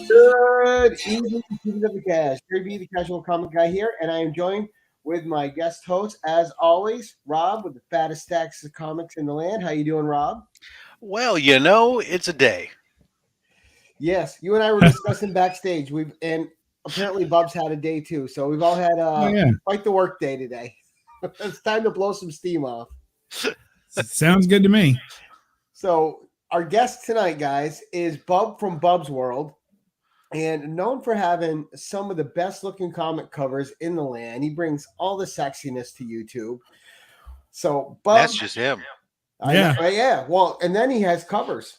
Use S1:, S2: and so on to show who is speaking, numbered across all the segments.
S1: Good evening, people of the cast. Gary B, the casual comic guy here, and I am joined with my guest host, as always, Rob, with the fattest stacks of comics in the land. How you doing, Rob?
S2: Well, it's a day.
S1: Yes, you and I were discussing backstage. And apparently Bubs had a day too, so we've all had
S3: Oh yeah,
S1: quite the work day today. It's time to blow some steam off.
S3: sounds good to me.
S1: So our guest tonight, guys, is Bub from Bubs World. And known for having some of the best looking comic covers in the land. He brings all the sexiness to YouTube. So, Bub,
S2: That's just him.
S3: Yeah.
S1: Yeah. Well, and then he has covers.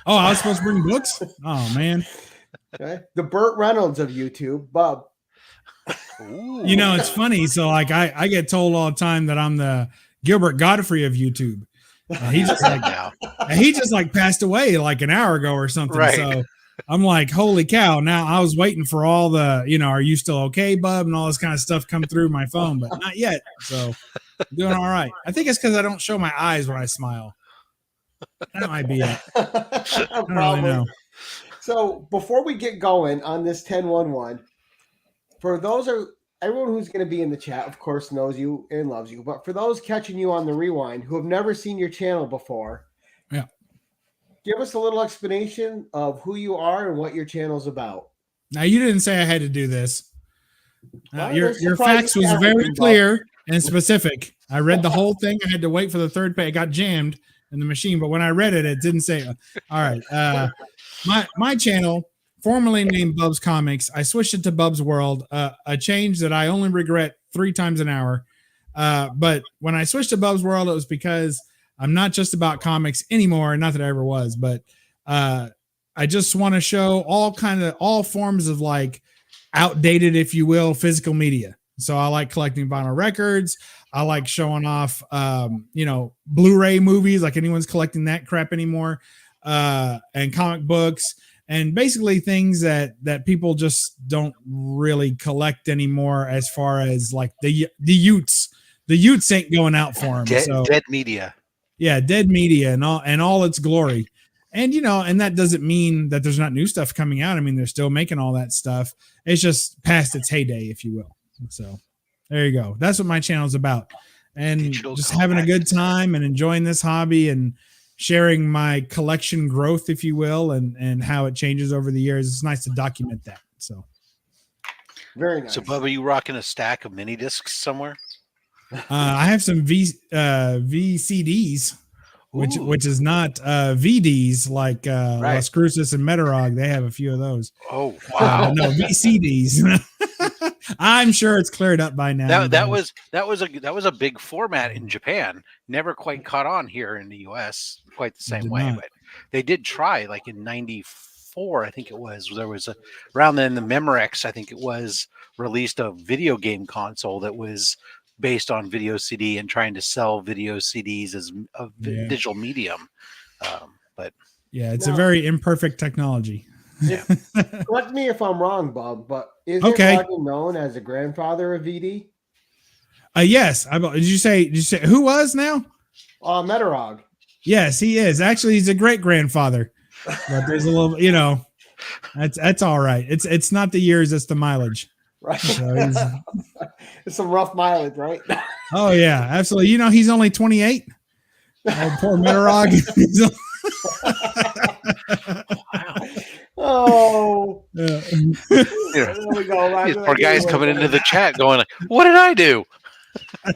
S3: Oh, I was supposed to bring books? Oh, man.
S1: Okay. The Burt Reynolds of YouTube, Bub.
S2: Ooh.
S3: You know, it's funny. So, like, I get told all the time that I'm the Gilbert Godfrey of YouTube. He just like passed away like an hour ago or something.
S2: Right.
S3: So I'm like, holy cow. Now I was waiting for all the, are you still okay, Bub? And all this kind of stuff come through my phone, but not yet. So I'm doing all right. I think it's because I don't show my eyes when I smile. That might be it. I don't really know.
S1: So before we get going on this 10-1-1, for everyone who's going to be in the chat, of course, knows you and loves you. But for those catching you on the rewind who have never seen your channel before,
S3: yeah,
S1: give us a little explanation of who you are and what your channel's about.
S3: Now, you didn't say I had to do this.
S1: Well,
S3: your facts was very clear and specific. I read the whole thing. I had to wait for the third page. It got jammed in the machine, but when I read it, it didn't say. All right, my channel, formerly named Bubs Comics, I switched it to Bubs World, a change that I only regret 3 times an hour. But when I switched to Bubs World, it was because I'm not just about comics anymore. Not that I ever was, but I just want to show all forms of like outdated, if you will, physical media. So I like collecting vinyl records. I like showing off, Blu-ray movies, like anyone's collecting that crap anymore, and comic books, and basically things that people just don't really collect anymore. As far as like the Utes ain't going out for them.
S2: Dead media.
S3: Yeah, dead media and all its glory. And and that doesn't mean that there's not new stuff coming out. I mean, they're still making all that stuff. It's just past its heyday, if you will. So there you go. That's what my channel is about. And
S2: Digital
S3: just
S2: compact.
S3: having a good time and enjoying this hobby and sharing my collection growth, if you will, and how it changes over the years. It's nice to document that. So
S1: very nice.
S2: So, Bub, are you rocking a stack of mini discs somewhere?
S3: I have some VCDs, which is not VDs like
S2: Right.
S3: Las Cruces and Metarog. They have a few of those.
S2: Oh, wow.
S3: No, VCDs. I'm sure it's cleared up by now.
S2: that was a big format in Japan. Never quite caught on here in the US quite the same way, but they did try like in 94, I think it was. There was around then the Memorex, I think it was, released a video game console that was based on video CD and trying to sell video CDs as a digital medium. But
S3: yeah, it's a very imperfect technology.
S2: Yeah.
S1: Correct me if I'm wrong, Bob, but is Roger known as the grandfather of VD?
S3: Yes. Did you say who was now?
S1: Metarog.
S3: Yes, he is. Actually, he's a great grandfather. But there's a little, that's all right. It's not the years, it's the mileage.
S1: Right.
S3: So
S1: it's some rough mileage, right?
S3: Oh yeah, absolutely. He's only 28. Oh, poor Metarog.
S1: Oh,
S2: yeah.
S1: There we go.
S2: These poor guys coming into the chat going like, "What did I do?"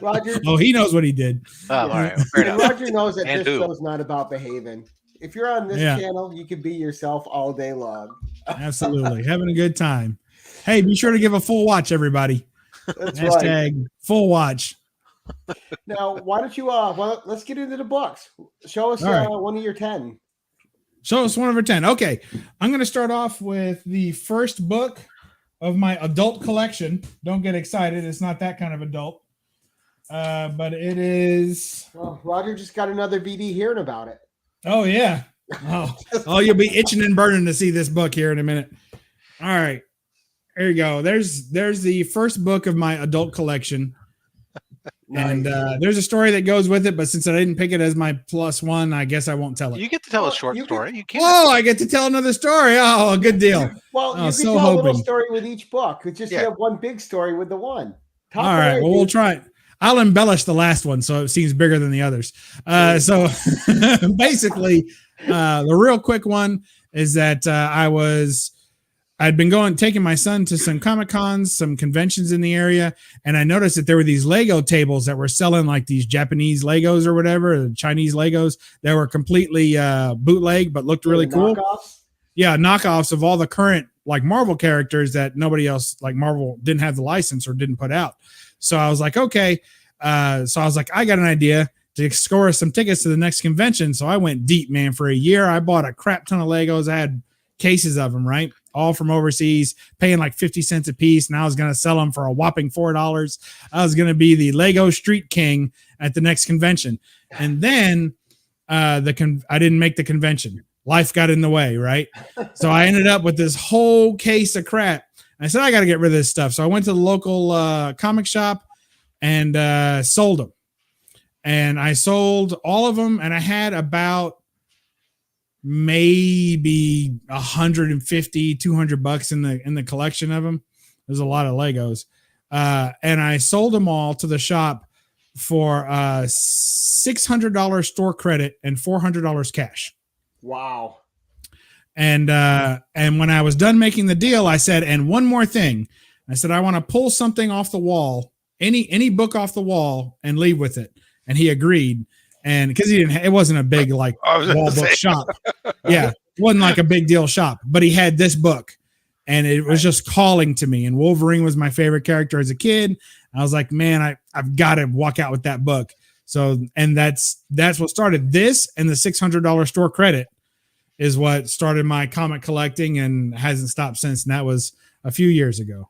S1: Roger.
S3: Oh, he knows what he did.
S2: Oh, all right. Fair
S1: And
S2: enough.
S1: Roger knows that
S2: And
S1: this show's not about behaving. If you're on this channel, you can be yourself all day long.
S3: Absolutely. Having a good time. Hey, be sure to give a full watch, everybody.
S1: That's
S3: Hashtag
S1: right.
S3: full watch.
S1: Now, why don't you, let's get into the books. Show us one of your 10.
S3: Show us one of our 10. Okay. I'm going to start off with the first book of my adult collection. Don't get excited. It's not that kind of adult. But it is.
S1: Well, Roger just got another VD hearing about it.
S3: Oh, yeah. Oh, you'll be itching and burning to see this book here in a minute. All right. There you go. There's the first book of my adult collection. And there's a story that goes with it, but since I didn't pick it as my +1, I guess I won't tell it.
S2: You get to tell a short story. You can't.
S3: Oh, I get to tell another story. Oh, good deal.
S1: Well, you can tell a little story with each book. It's just you have one big story with the one.
S3: All right. Well, we'll try it. I'll embellish the last one so it seems bigger than the others. So basically, the real quick one is that I'd been taking my son to some Comic Cons, some conventions in the area, and I noticed that there were these Lego tables that were selling like these Japanese Legos or whatever, the Chinese Legos that were completely bootleg but looked really cool.
S1: Knockoffs?
S3: Yeah, knockoffs of all the current like Marvel characters that nobody else, like Marvel, didn't have the license or didn't put out. So I was like, okay. I got an idea to score some tickets to the next convention. So I went deep, man. For a year, I bought a crap ton of Legos. I had cases of them, right? All from overseas, paying like 50 cents a piece. And I was going to sell them for a whopping $4. I was going to be the Lego Street King at the next convention. And then I didn't make the convention. Life got in the way, right? So I ended up with this whole case of crap. I said, I got to get rid of this stuff. So I went to the local comic shop and sold them. And I sold all of them. And I had about maybe $150-200 in the collection of them. There's a lot of Legos. And I sold them all to the shop for $600 store credit and $400 cash.
S1: Wow.
S3: And when I was done making the deal, I said, and one more thing. I said, I want to pull something off the wall, any book off the wall, and leave with it. And he agreed. And because it wasn't a big like wall book shop. Yeah. It wasn't like a big deal shop, but he had this book and it was just calling to me. And Wolverine was my favorite character as a kid. I was like, man, I've got to walk out with that book. So, and that's what started this, and the $600 store credit is what started my comic collecting and hasn't stopped since. And that was a few years ago.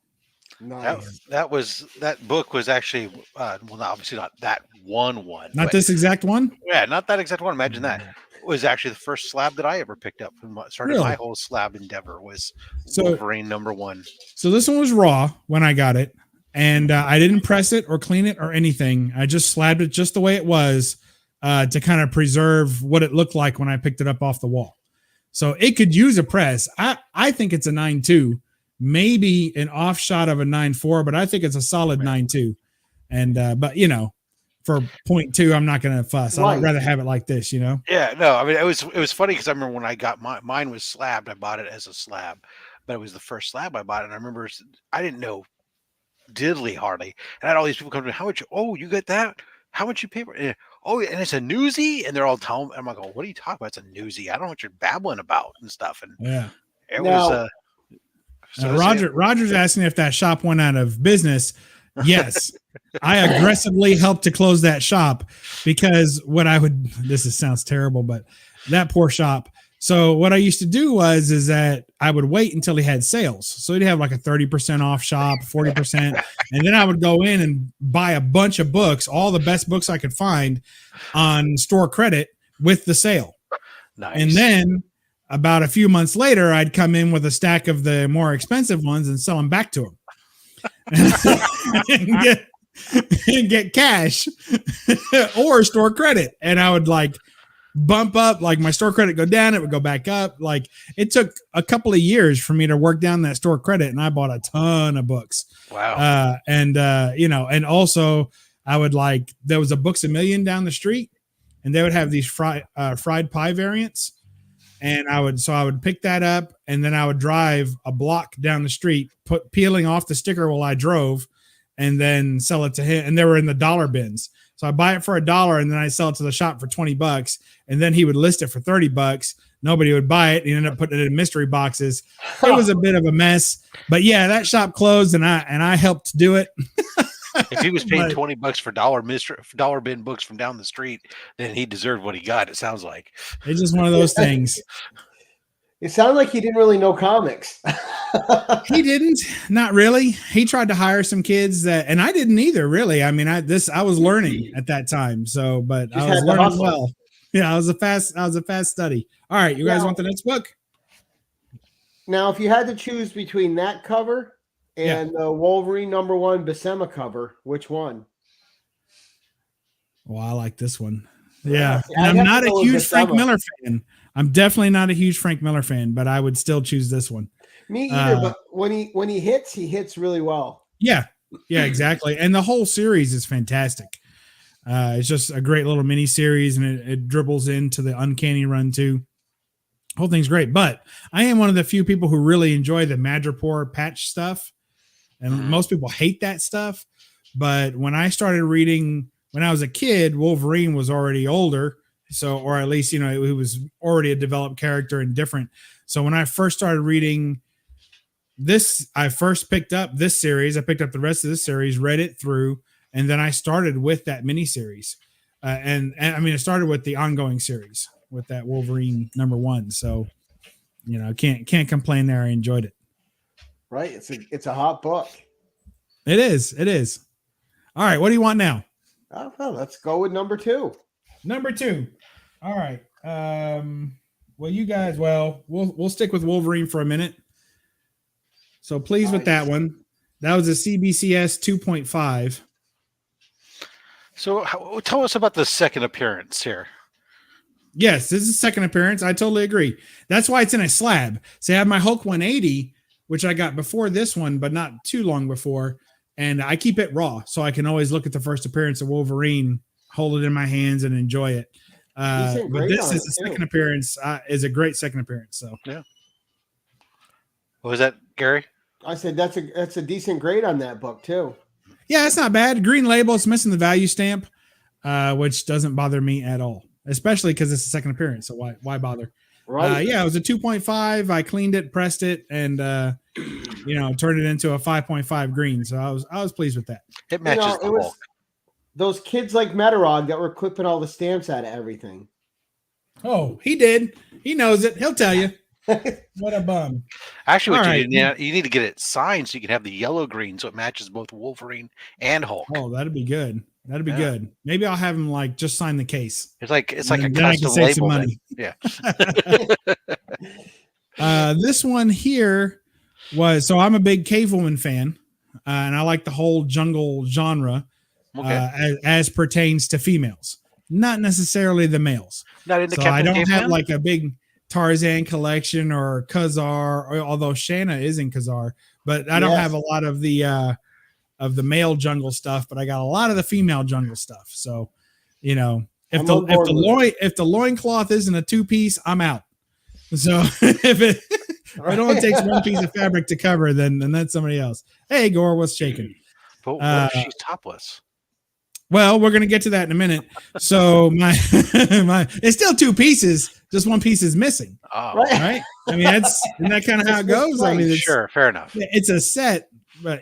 S1: Nice.
S2: That book was actually obviously not that one.
S3: Not this exact one?
S2: Yeah, not that exact one. Imagine that. It was actually the first slab that I ever picked up. Started my whole slab endeavor was Wolverine #1. So
S3: this one was raw when I got it, and I didn't press it or clean it or anything. I just slabbed it just the way it was to kind of preserve what it looked like when I picked it up off the wall. So it could use a press. I think it's a 9.2. Maybe an off shot of a 9.4, but I think it's a solid 9.2. And but for 0.2, I'm not going to fuss. I'd rather have it like this,
S2: Yeah, no, I mean it was funny because I remember when I got mine was slabbed. I bought it as a slab, but it was the first slab I bought, and I remember I didn't know diddly hardly, and I had all these people come to me. How much? Oh, you get that? How much you pay for it? Oh, and it's a newsie, and they're all telling me. I'm like, oh, what are you talking about? It's a newsie. I don't know what you're babbling about and stuff. And it was.
S3: Roger's asking if that shop went out of business. Yes, I aggressively helped to close that shop because sounds terrible, but that poor shop. So what I used to do is that I would wait until he had sales. So he'd have like a 30% off shop, 40%. And then I would go in and buy a bunch of books, all the best books I could find on store credit with the sale.
S2: Nice.
S3: And then about a few months later, I'd come in with a stack of the more expensive ones and sell them back to him. and get cash or store credit. And I would like bump up, like my store credit go down, it would go back up. Like it took a couple of years for me to work down that store credit, and I bought a ton of books.
S2: Wow.
S3: And also I would there was a Books A Million down the street, and they would have these fried pie variants. And I would pick that up, and then I would drive a block down the street, peeling off the sticker while I drove, and then sell it to him. And they were in the dollar bins. So I buy it for $1, and then I sell it to the shop for $20, and then he would list it for $30. Nobody would buy it. He ended up putting it in mystery boxes. It was a bit of a mess, but yeah, that shop closed, and I helped do it.
S2: If he was paying $20 for dollar bin books from down the street, then he deserved what he got. It sounds like
S3: it's just one of those things.
S1: It sounded like he didn't really know comics.
S3: He didn't, not really. He tried to hire some kids and I didn't either, really. I mean, I was learning at that time. So, but I was learning well. Yeah, I was a fast study. All right, you guys want the next book?
S1: Now, if you had to choose between that cover and the Wolverine #1 Buscema cover, which one?
S3: Well, I like this one. Yeah.
S1: see,
S3: And
S1: I'd
S3: I'm
S1: have to
S3: not a
S1: go with
S3: huge
S1: this
S3: Frank
S1: demo.
S3: Miller fan. I'm definitely not a huge Frank Miller fan, but I would still choose this one.
S1: Me either, but when he hits really well.
S3: Yeah. Yeah, exactly. And the whole series is fantastic. It's just a great little mini series, and it dribbles into the Uncanny Run too. Whole thing's great. But I am one of the few people who really enjoy the Madripoor patch stuff. And most people hate that stuff. But when I started reading, when I was a kid, Wolverine was already older. So, or at least, he was already a developed character and different. So when I first started reading this, I first picked up this series. I picked up the rest of this series, read it through, and then I started with that miniseries. And I mean, it started with the ongoing series with that Wolverine #1. So, can't complain there. I enjoyed it.
S1: Right. It's a hot book.
S3: It is. It is. All right. What do you want now?
S1: Oh, well, let's go with number 2.
S3: Number 2. All right. Well, you guys, we'll stick with Wolverine for a minute. So pleased with that one. That was a CBCS 2.5.
S2: So tell us about the second appearance here.
S3: Yes, this is second appearance. I totally agree. That's why it's in a slab. So I have my Hulk 180, which I got before this one, but not too long before. And I keep it raw, so I can always look at the first appearance of Wolverine, hold it in my hands, and enjoy it. But this is the second appearance. Is a great second appearance. So
S2: yeah. What was that, Gary?
S1: I said that's a decent grade on that book too.
S3: Yeah, it's not bad. Green label. It's missing the value stamp, which doesn't bother me at all, especially because it's a second appearance. So why bother? Right. Yeah, it was a 2.5. I cleaned it, pressed it, and turned it into a 5.5 green. So I was pleased with that.
S2: It matches the Hulk.
S1: Those kids like Metarog that were clipping all the stamps out of everything.
S3: Oh, he did. He knows it. He'll tell you. What a bum.
S2: Actually, you need to get it signed so you can have the yellow green so it matches both Wolverine and Hulk.
S3: Oh, that'd be good. That'd be good. Maybe I'll have him just sign the case.
S2: It's like a custom label. Money. Yeah.
S3: This one here was, so I'm a big Cave Woman fan, and I like the whole jungle genre as pertains to females, not necessarily the males.
S2: Not into
S3: so
S2: Captain
S3: I don't
S2: Caveman?
S3: have like a big Tarzan collection or Khazar, although Shanna is in Khazar, but I don't have a lot of the male jungle stuff, but I got a lot of the female jungle stuff. So, if the loincloth isn't a 2-piece, I'm out. So if it only takes one piece of fabric to cover, then that's somebody else. Hey, Gore, what's shaking?
S2: But what if she's topless?
S3: Well, we're gonna get to that in a minute. So my it's still 2 pieces, just one piece is missing.
S2: Oh,
S3: right. I mean, isn't that kind of how it goes? I mean,
S2: sure, fair enough.
S3: It's a set, but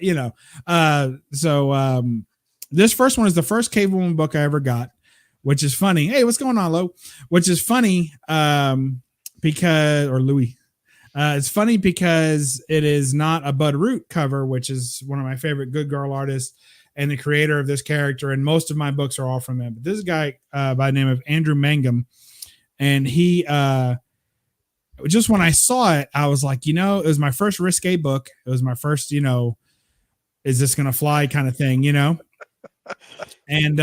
S3: this first one is the first Cave Woman book I ever got, which is funny. Hey, what's going on, Lo? Which is funny, because Louis. It's funny because it is not a Bud Root cover, which is one of my favorite Good Girl artists and the creator of this character. And most of my books are all from him. But this guy by the name of Andrew Mangum, and he just when I saw it, I was like, it was my first risque book. It was my first, is this going to fly kind of thing, And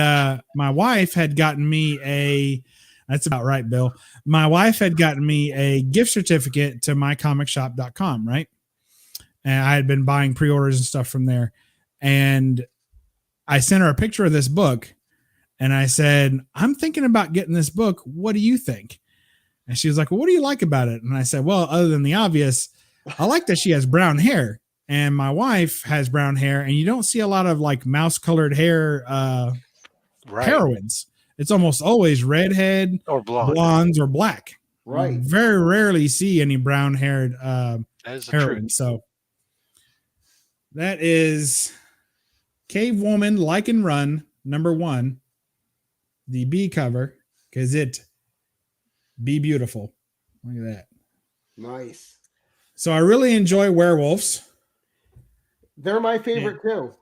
S3: my wife had gotten me that's about right, Bill. My wife had gotten me a gift certificate to mycomicshop.com, right? And I had been buying pre-orders and stuff from there. And I sent her a picture of this book, and I said, I'm thinking about getting this book. What do you think? And she was like, well, what do you like about it? And I said, well, other than the obvious, I like that she has brown hair, and my wife has brown hair, and you don't see a lot of like mouse colored hair heroines. It's almost always redhead
S2: or
S3: blondes or black.
S1: Right.
S3: You very rarely see any brown haired heroines. So that is Cave Woman Like and Run #1, the B cover, because it be beautiful. Look at that.
S1: Nice.
S3: So I really enjoy werewolves.
S1: They're my favorite too.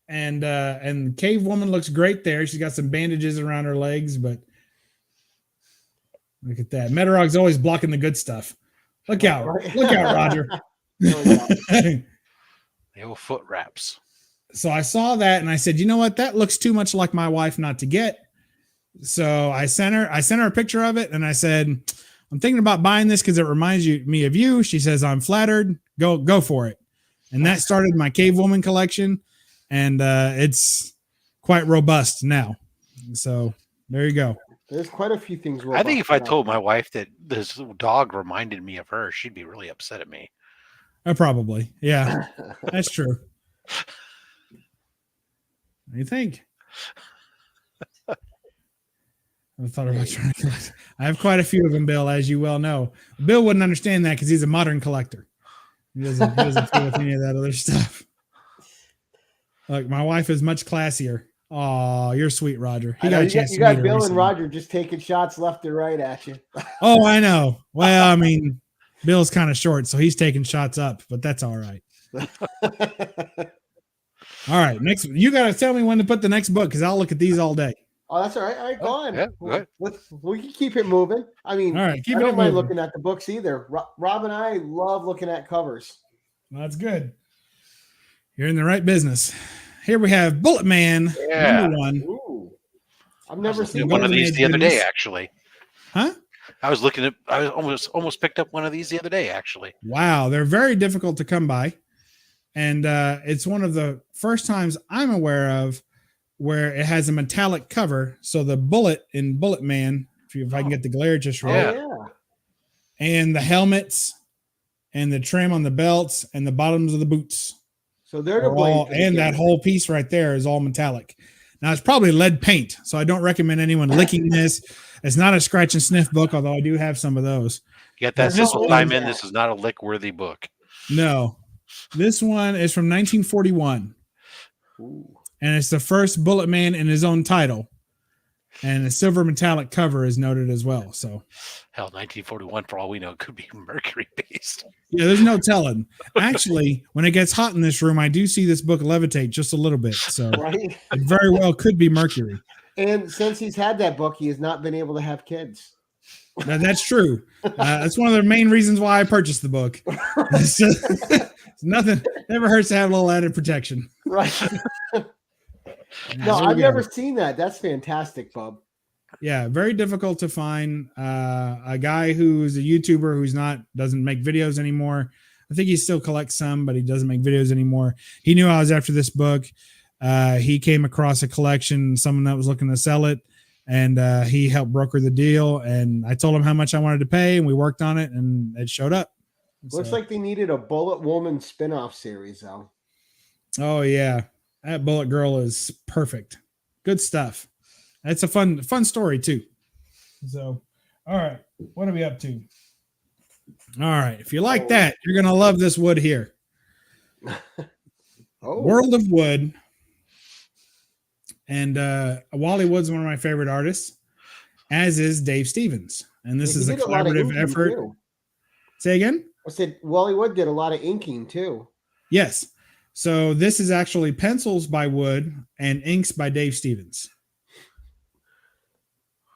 S3: And Cave Woman looks great there. She's got some bandages around her legs, but look at that. Metarog's always blocking the good stuff. Look out. Look out, Roger.
S2: The old foot wraps.
S3: So I saw that and I said, you know what? That looks too much like my wife not to get. So I sent her a picture of it, and I said, I'm thinking about buying this because it reminds me of you. She says, I'm flattered. Go for it. And that started my Cave Woman collection, and it's quite robust now. So there you go.
S1: There's quite a few things.
S2: I think if I told my wife that this dog reminded me of her, she'd be really upset at me.
S3: Probably. Yeah, that's true. What do you think? I thought about trying to collect. I have quite a few of them, Bill, as you well know. Bill wouldn't understand that because he's a modern collector. He doesn't deal with any of that other stuff. Look, my wife is much classier. Oh, you're sweet, Roger. He got a chance.
S1: You got Bill and Roger just taking shots left and right at you.
S3: Oh, I know. Well, I mean, Bill's kind of short, so he's taking shots up, but that's all right. All right, next. You got to tell me when to put the next book because I'll look at these all day.
S1: Oh, that's all right. All right, go on.
S2: Yeah, go ahead.
S1: We can keep it moving. I mean,
S3: all right,
S1: I don't mind looking at the books either. Rob and I love looking at covers.
S3: Well, that's good. You're in the right business. Here we have Bullet Man, number 1.
S1: Ooh. I've never seen
S2: one of these the other day, actually.
S3: Huh?
S2: I was almost picked up one of these the other day, actually.
S3: Wow, they're very difficult to come by. And it's one of the first times I'm aware of where it has a metallic cover. So the bullet in Bullet Man, if I can get the glare just right.
S1: Oh, yeah.
S3: And the helmets and the trim on the belts and the bottoms of the boots.
S1: So they're the blades.
S3: And that whole piece right there is all metallic. Now it's probably lead paint, so I don't recommend anyone licking this. It's not a scratch and sniff book, although I do have some of those.
S2: Get that Sissel time in. This is not a lick-worthy book.
S3: No. This one is from 1941.
S1: Ooh.
S3: And it's the first Bullet Man in his own title. And a silver metallic cover is noted as well. So,
S2: hell, 1941, for all we know, could be Mercury based.
S3: Yeah, there's no telling. Actually, when it gets hot in this room, I do see this book levitate just a little bit. So, it very well could be Mercury.
S1: And since he's had that book, he has not been able to have kids.
S3: Now, that's true. That's one of the main reasons why I purchased the book. It's nothing. Never hurts to have a little added protection.
S1: Right. No, I've never seen that. That's fantastic, Bub.
S3: Yeah, very difficult to find. A guy who's a YouTuber who's doesn't make videos anymore. I think he still collects some, but he doesn't make videos anymore. He knew I was after this book. He came across a collection, someone that was looking to sell it, and he helped broker the deal. And I told him how much I wanted to pay, and we worked on it, and it showed up.
S1: Looks like they needed a Bullet Woman spinoff series, though.
S3: Oh yeah. That Bullet Girl is perfect. Good stuff. That's a fun story too. So, all right. What are we up to? All right. If you like that, you're going to love this wood here. World of Wood. And Wally Wood's one of my favorite artists, as is Dave Stevens. And this is a collaborative effort. Too. Say again?
S1: I said Wally Wood did a lot of inking too.
S3: Yes. So this is actually pencils by Wood and inks by Dave Stevens.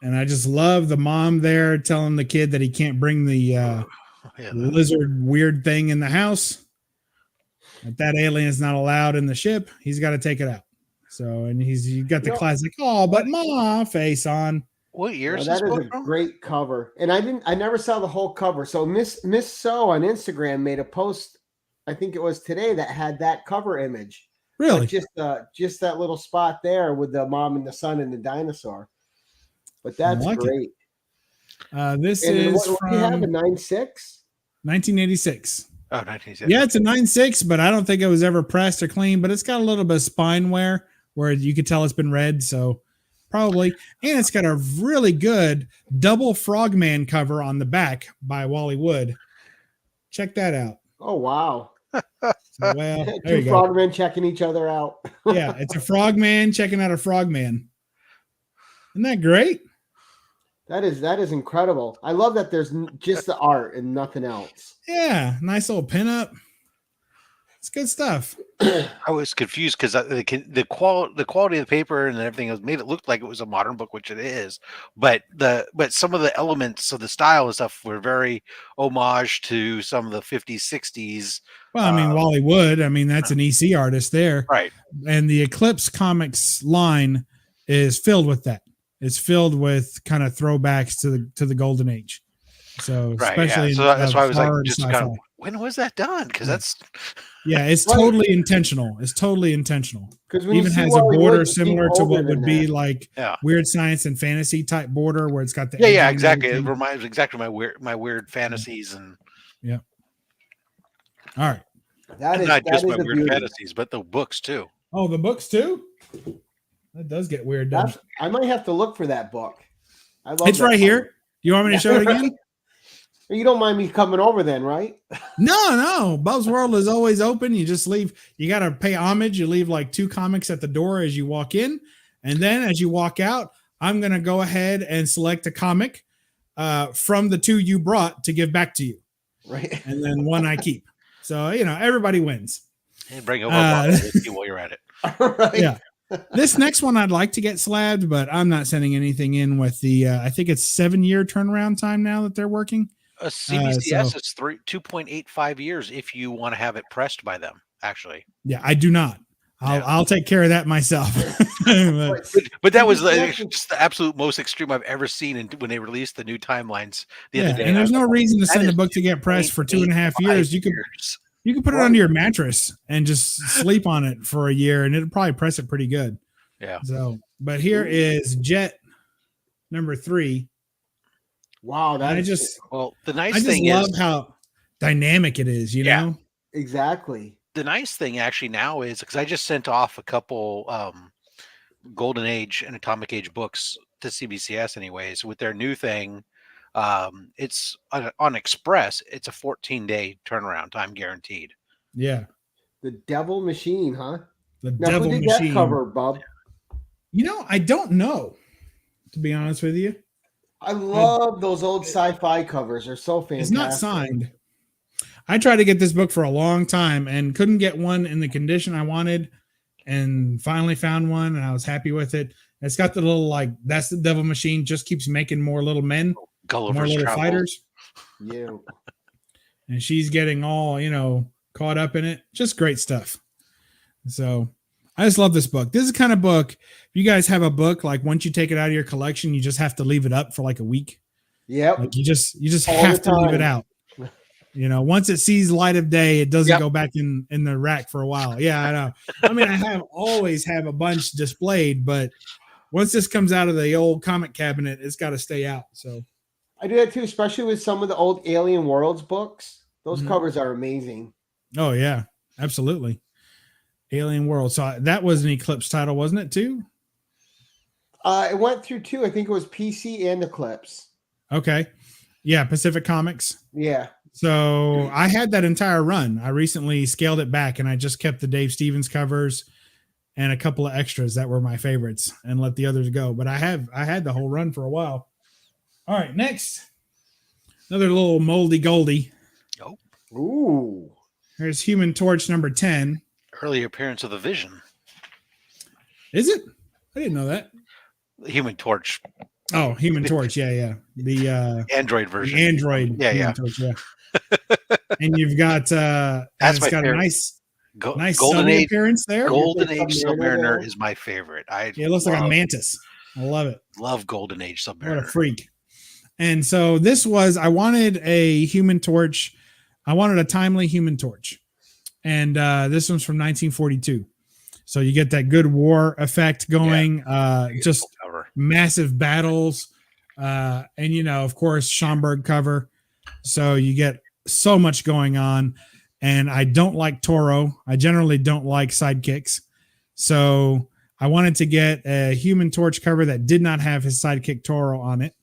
S3: And I just love the mom there telling the kid that he can't bring the lizard weird thing in the house. That alien is not allowed in the ship. He's got to take it out. So, and you got the classic, but Ma face on.
S2: What year is
S1: that?
S2: This
S1: is a great cover. And I never saw the whole cover. So Miss So on Instagram made a post, I think it was today, that had that cover image.
S3: Really?
S1: Like just that little spot there with the mom and the son and the dinosaur. But that's great.
S3: This is
S1: from, you have a 9.6?
S3: 1986.
S2: Oh, 1986.
S3: Yeah, it's a 9.6, but I don't think it was ever pressed or cleaned, but it's got a little bit of spine wear where you could tell it's been read. So probably. And it's got a really good double Frogman cover on the back by Wally Wood. Check that out.
S1: Oh, wow.
S3: So, well,
S1: two frogmen checking each other out.
S3: Yeah, it's a frogman checking out a frogman. Isn't that great?
S1: That is incredible. I love that there's just the art and nothing else.
S3: Yeah, nice little pinup. It's good stuff.
S2: I was confused because the quality of the paper and everything made it look like it was a modern book, which it is. But some of the elements of the style and stuff were very homage to some of the 50s, 60s.
S3: Well, I mean, Wally Wood. I mean, that's an EC artist there,
S2: right?
S3: And the Eclipse Comics line is filled with that. is filled with kind of throwbacks to the golden age. So
S2: Right.
S3: especially
S2: Yeah. So that's why I was like, just kind of, when was that done? Because that's
S3: it's totally intentional. It's totally intentional.
S1: Because
S3: Even has a border similar to what would be
S1: that.
S3: like weird science and fantasy type border, where it's got the
S2: exactly. It reminds exactly my weird fantasies and
S3: all right.
S1: That is
S2: not just my
S1: a
S2: weird
S1: beauty.
S2: fantasies, but the books too.
S3: Oh, the books too. That does get weird.
S1: I might have to look for that book. I love
S3: it's right here. You want me to show it again?
S1: You don't mind me coming over then, right?
S3: No. Bubs World is always open. You just leave. You got to pay homage. You leave like 2 comics at the door as you walk in. And then as you walk out, I'm going to go ahead and select a comic from the 2 you brought to give back to you.
S1: Right.
S3: And then 1 I keep. So, everybody wins.
S2: And bring over while you're at it.
S1: Right.
S3: Yeah. This next one I'd like to get slabbed, but I'm not sending anything in with the, I think it's 7-year turnaround time now that they're working.
S2: CBCS is 2.85 years if you want to have it pressed by them, actually.
S3: Yeah, I do not. I'll take care of that myself.
S2: but that was just the absolute most extreme I've ever seen when they released the new timelines the other day.
S3: And there's no reason to send a book to get pressed for 2.5 years. You could put it under your mattress and just sleep on it for a year, and it'll probably press it pretty good.
S2: Yeah.
S3: So, but here is Jet number 3.
S1: Wow,
S2: the nice thing
S3: is, I just love how dynamic it is. You know,
S1: exactly.
S2: The nice thing actually now is because I just sent off a couple Golden Age and Atomic Age books to CBCS, anyways, with their new thing. It's on Express. It's a 14-day turnaround time guaranteed.
S3: Yeah.
S1: The Devil Machine, huh?
S3: The Devil Machine.
S1: That cover, Bob?
S3: I don't know, to be honest with you.
S1: I love those old sci-fi covers. They're so fantastic.
S3: It's not signed. I tried to get this book for a long time and couldn't get one in the condition I wanted, and finally found one, and I was happy with it. It's got the little, that's the Devil Machine, just keeps making more little men, more little fighters.
S1: Yeah.
S3: And she's getting all, caught up in it. Just great stuff. So I just love this book. This is the kind of book, if you guys have a book, like once you take it out of your collection, you just have to leave it up for like a week.
S1: Yeah.
S3: Like you just have to leave it out. Once it sees light of day, it doesn't go back in the rack for a while. Yeah, I know. I mean, I always have a bunch displayed, but once this comes out of the old comic cabinet, it's got to stay out. So
S1: I do that too, especially with some of the old Alien Worlds books. Those covers are amazing.
S3: Oh yeah, absolutely. Alien World. So that was an Eclipse title, wasn't it too?
S1: It went through 2. I think it was PC and Eclipse.
S3: Okay. Yeah, Pacific Comics.
S1: Yeah.
S3: So I had that entire run. I recently scaled it back, and I just kept the Dave Stevens covers and a couple of extras that were my favorites, and let the others go. But I had the whole run for a while. All right, next, another little moldy Goldie.
S2: Oh,
S1: ooh!
S3: There's Human Torch number 10.
S2: Early appearance of the Vision.
S3: Is it? I didn't know that.
S2: The Human Torch.
S3: Oh, Human Torch. Yeah. The
S2: Android version.
S3: The Android.
S2: Yeah.
S3: Torch, yeah. And you've got
S2: that's my
S3: got
S2: favorite.
S3: a nice
S2: Golden Age
S3: appearance there.
S2: Golden Age Submariner is my favorite.
S3: It looks like a mantis. I love it.
S2: Love Golden Age Submariner.
S3: What a freak. And so I wanted a Human Torch. I wanted a timely Human Torch. And this one's from 1942. So you get that good war effect going, just massive battles. And, of course, Schomburg cover. So you get so much going on. And I don't like Toro. I generally don't like sidekicks. So I wanted to get a Human Torch cover that did not have his sidekick Toro on it.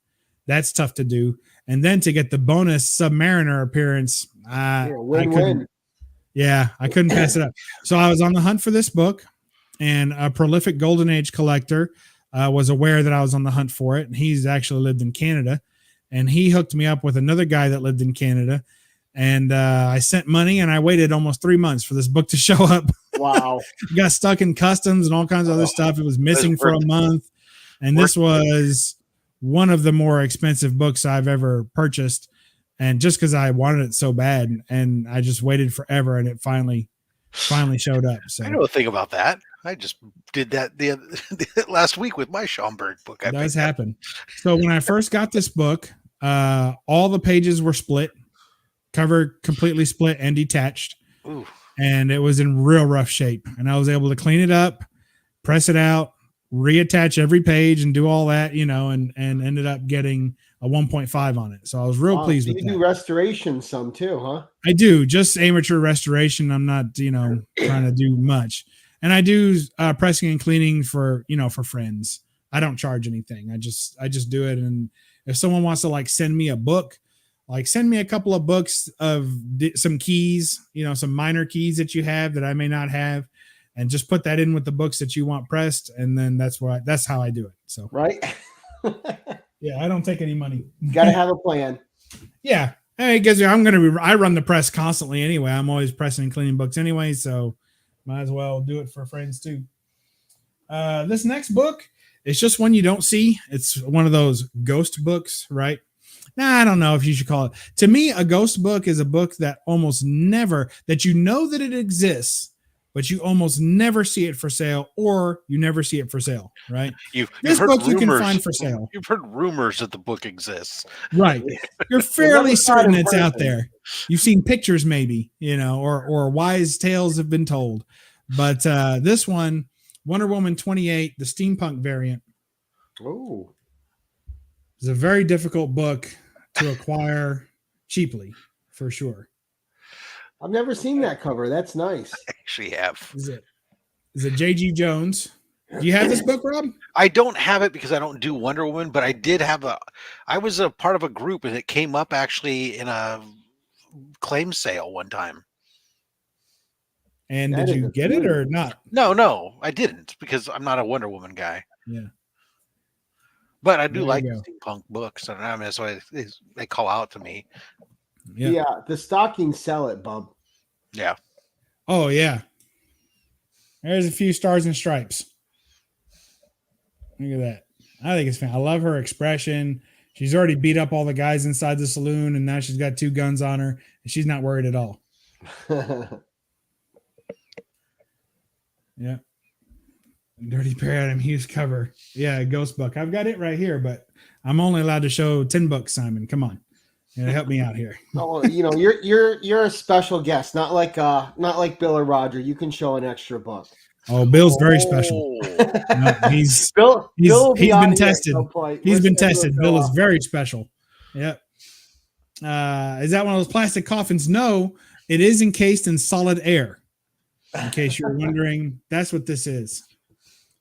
S3: That's tough to do. And then to get the bonus Submariner appearance, I couldn't pass it up. So I was on the hunt for this book, and a prolific Golden Age collector was aware that I was on the hunt for it. And he's actually lived in Canada, and he hooked me up with another guy that lived in Canada. And I sent money, and I waited almost 3 months for this book to show up.
S1: Wow.
S3: Got stuck in customs and all kinds of other stuff. It was missing for a month. And this was one of the more expensive books I've ever purchased. And just because I wanted it so bad, and I just waited forever, and it finally showed up. So
S2: I know a thing about that. I just did that the last week with my Schomburg book.
S3: It does happen. So when I first got this book, all the pages were split, cover completely split and detached.
S2: Ooh.
S3: And it was in real rough shape. And I was able to clean it up, press it out, reattach every page and do all that, and ended up getting a 1.5 on it. So I was real pleased with that. You
S1: do restoration some too, huh?
S3: I do, just amateur restoration. I'm not, trying to do much. And I do pressing and cleaning for friends. I don't charge anything. I just do it. And if someone wants to send me a book, send me a couple of books of some keys, some minor keys that you have that I may not have, and just put that in with the books that you want pressed. And then that's how I do it. So,
S1: right.
S3: Yeah. I don't take any money.
S1: Got to have a plan.
S3: Yeah. Hey, guess I run the press constantly anyway. I'm always pressing and cleaning books anyway. So might as well do it for friends too. This next book is just one you don't see. It's one of those ghost books, right? I don't know if you should call it. To me, a ghost book is a book that almost never, that that it exists, but you almost never see it for sale, or you never see it for sale, right?
S2: This book
S3: you can find for sale.
S2: You've heard rumors that the book exists.
S3: Right. You're fairly certain it's out there. You've seen pictures maybe, or wise tales have been told. But this one, Wonder Woman 28, the steampunk variant.
S1: Oh.
S3: It's a very difficult book to acquire cheaply, for sure.
S1: I've never seen that cover. That's nice.
S2: I actually have.
S3: Is it J.G. Jones? Do you have this book, Rob?
S2: I don't have it because I don't do Wonder Woman, but I did have I was a part of a group, and it came up actually in a claim sale one time.
S3: And did you get it or not?
S2: No, I didn't, because I'm not a Wonder Woman guy.
S3: Yeah.
S2: But I do like steampunk books, and that's why they call out to me.
S1: Yeah, the stockings sell it, Bub.
S2: Yeah.
S3: Oh, yeah. There's a few stars and stripes. Look at that. I think it's fun. I love her expression. She's already beat up all the guys inside the saloon, and now she's got 2 guns on her, and she's not worried at all. Yeah. Dirty Pair Adam Hughes cover. Yeah, Ghost book. I've got it right here, but I'm only allowed to show 10 books, Simon. Come on. Help me out here.
S1: Oh, you're a special guest, not like Bill or Roger. You can show an extra book.
S3: Oh, Bill's very special. No, he's been tested. He's been tested. Bill is very special. Yep. Is that one of those plastic coffins? No, it is encased in solid air. In case you're wondering, that's what this is.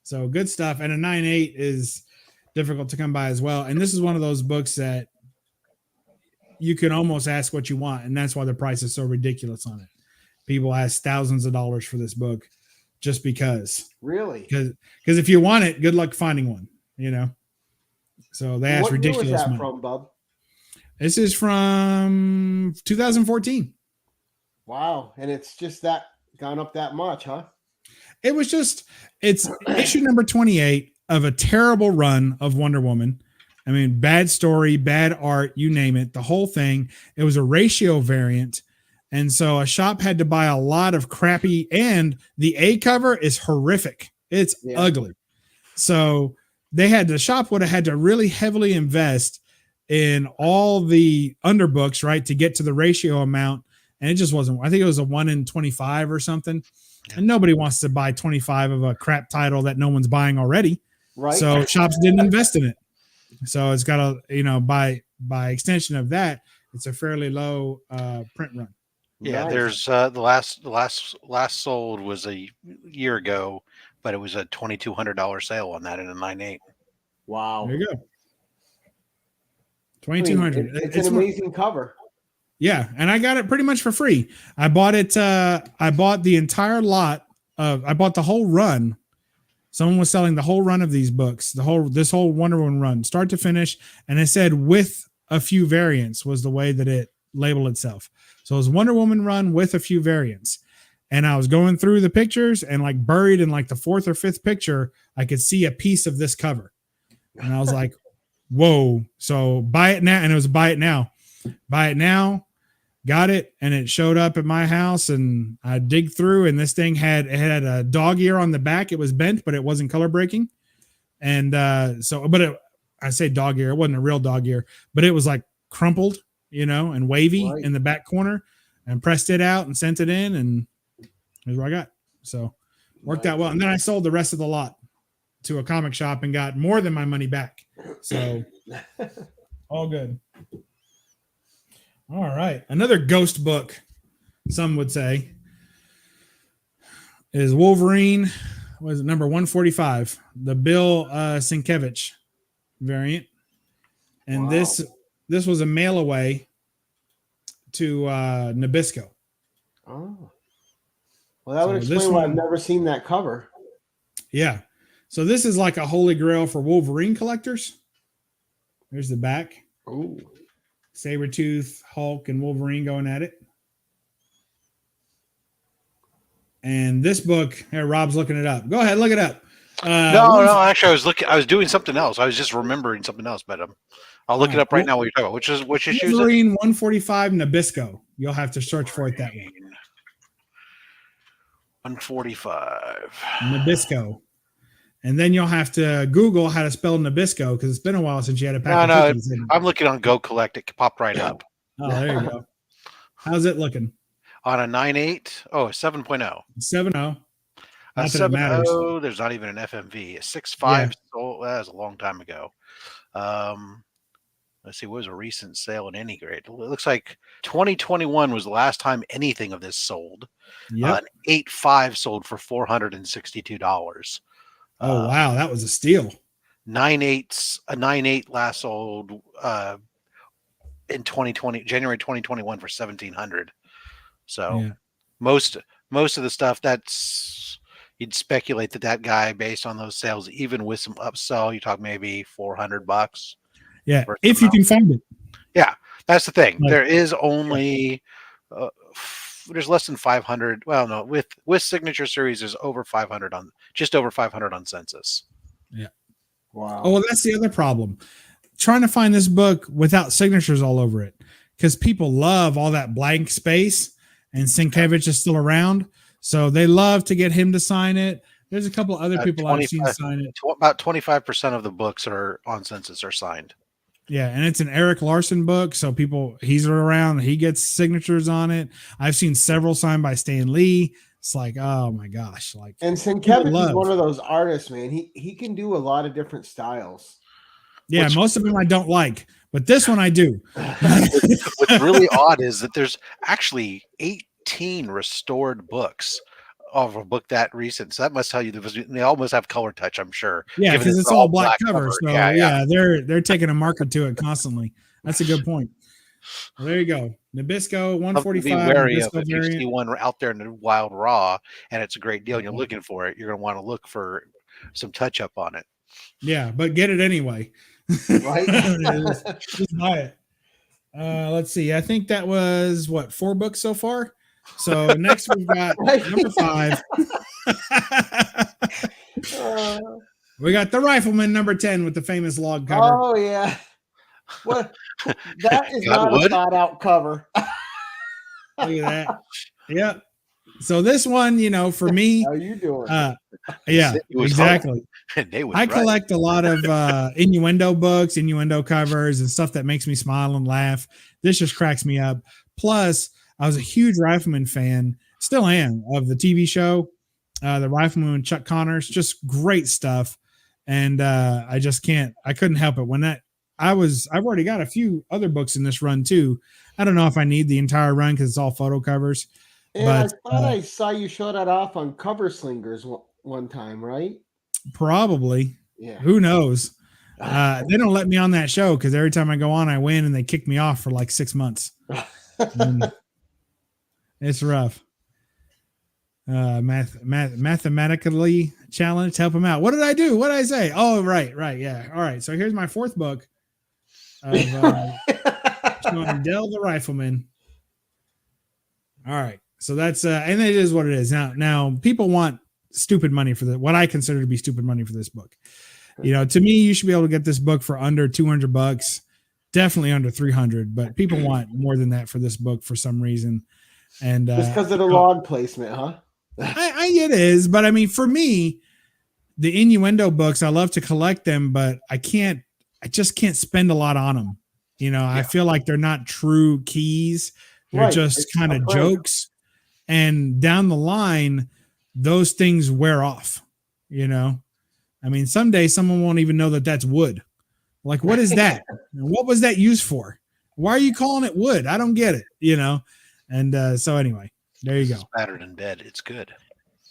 S3: So good stuff. And a 9.8 is difficult to come by as well. And this is one of those books that you can almost ask what you want. And that's why the price is so ridiculous on it. People ask thousands of dollars for this book just because.
S1: Really?
S3: Because if you want it, good luck finding one, So they ask ridiculous money.
S1: What year was that from, Bub?
S3: This is from 2014.
S1: Wow. And it's just gone up that much, huh?
S3: It's issue number 28 of a terrible run of Wonder Woman. I mean, bad story, bad art, you name it, the whole thing. It was a ratio variant. And so a shop had to buy a lot of crappy, and the A cover is horrific. It's ugly. So the shop would have had to really heavily invest in all the underbooks, right, to get to the ratio amount. And it just wasn't, I think it was a 1 in 25 or something. And nobody wants to buy 25 of a crap title that no one's buying already.
S1: Right.
S3: So shops didn't invest in it. So it's got by extension of that, it's a fairly low print run.
S2: Yeah,
S1: Nice.
S2: There's the last sold was a year ago, but it was a $2,200 sale on that in a 9.8.
S1: Wow.
S3: There you go. 2,200.
S1: It's an amazing cover.
S3: Yeah, and I got it pretty much for free. I bought it. I bought the entire lot I bought the whole run. Someone was selling the whole run of these books, this whole Wonder Woman run, start to finish, and it said with a few variants was the way that it labeled itself. So it was Wonder Woman run with a few variants. And I was going through the pictures, and buried in the 4th or 5th picture, I could see a piece of this cover. And I was like, whoa. So buy it now. And it was buy it now. Buy it now. got it, and it showed up at my house, and I dig through, and this thing had a dog ear on the back. It was bent, but it wasn't color breaking. And I say dog ear, it wasn't a real dog ear, but it was like crumpled, and wavy in the back corner, and pressed it out and sent it in, and here's what I got. So worked out well. And then I sold the rest of the lot to a comic shop and got more than my money back. So all good. All right. Another ghost book, some would say, is Wolverine. What is it? Number 145, the Bill Sienkiewicz variant. And this was a mail away to Nabisco.
S1: Oh. Well, that would explain why I've never seen that cover.
S3: Yeah. So this is like a holy grail for Wolverine collectors. There's the back.
S1: Ooh.
S3: Sabretooth, Hulk, and Wolverine going at it. And this book, here, Rob's looking it up. Go ahead, look it up.
S2: No, actually, I was doing something else. I was just remembering something else, but I'll look it up right now. What you're talking about? Which issue is it?
S3: Wolverine 145 Nabisco. You'll have to search for it that way.
S2: 145
S3: Nabisco. And then you'll have to Google how to spell Nabisco because it's been a while since you had a pack of cookies.
S2: I'm looking on Go Collect. It popped right up.
S3: Oh, there you go. How's it looking?
S2: On a 9.8? 7.0.
S3: 7.0. Not
S2: A
S3: that it matters.
S2: 7.0, there's not even an FMV. A 6.5, so that was a long time ago. Let's see, what was a recent sale in any grade? It looks like 2021 was the last time anything of this sold.
S3: Yep.
S2: An 8.5 sold for $462.
S3: Oh, wow. That was a steal.
S2: 9.8 last sold in January 2021 for $1,700. So most of the stuff you'd speculate that guy, based on those sales, even with some upsell, you talk maybe $400.
S3: Yeah, if you can find it.
S2: Yeah, that's the thing. There is only there's less than 500. Well, no, with Signature Series, there's over 500 just over 500 on Census.
S3: Yeah.
S1: Wow.
S3: Oh, well, that's the other problem. Trying to find this book without signatures all over it, because people love all that blank space, and Sienkiewicz is still around, so they love to get him to sign it. There's a couple other people I've seen sign it.
S2: About 25% of the books are on Census are signed.
S3: Yeah, and it's an Eric Larson book, so he's around, he gets signatures on it. I've seen several signed by Stan Lee. It's like, oh my gosh.
S1: And Sienkiewicz is one of those artists, man. He can do a lot of different styles.
S3: Yeah, most of them I don't like, but this one I do.
S2: What's really odd is that there's actually 18 restored books of a book that recent. So that must tell you they almost have color touch, I'm sure.
S3: Yeah, because it's all black cover. So yeah, they're taking a marker to it constantly. That's a good point. Well, there you go. Nabisco 145.
S2: Be wary of if you see one out there in the wild raw and it's a great deal and you're looking for it, you're going to want to look for some touch up on it.
S3: Yeah, but get it anyway.
S1: Right?
S3: Just buy it. Let's see. I think that was 4 books so far. So next we've got number 5. We got The Rifleman number 10 with the famous log cover.
S1: Oh yeah. What? That is not a thought out cover.
S3: Look at that. Yep. So this one, for me,
S1: how you doing?
S3: Yeah, exactly. I collect a lot of innuendo books, innuendo covers, and stuff that makes me smile and laugh. This just cracks me up. Plus, I was a huge Rifleman fan, still am, of the TV show, The Rifleman with Chuck Connors. Just great stuff. And I couldn't help it. I've already got a few other books in this run too. I don't know if I need the entire run because it's all photo covers.
S1: Yeah, but I thought I saw you show that off on Cover Slingers one time, right? Probably.
S3: Yeah. Who knows? They don't let me on that show because every time I go on, I win, and they kick me off for like 6 months. It's rough. Mathematically challenged. Help him out. What did I do? What did I say? Oh, right. Yeah. All right. So here's my 4th book of showing Dell the Rifleman. All right. So that's and it is what it is. Now people want stupid money for what I consider to be stupid money for this book. To me, you should be able to get this book for under $200. definitely under 300, but people want more than that for this book for some reason. And
S1: just because of the log placement, huh?
S3: It is, but I mean, for me, the innuendo books, I love to collect them, but I just can't spend a lot on them. You know, I feel like they're not true keys. They're just kind of jokes. And down the line, those things wear off, you know? I mean, someday someone won't even know that that's wood. Like, what is that? What was that used for? Why are you calling it wood? I don't get it, you know? And so anyway, there you go.
S2: Spattered in bed. It's good.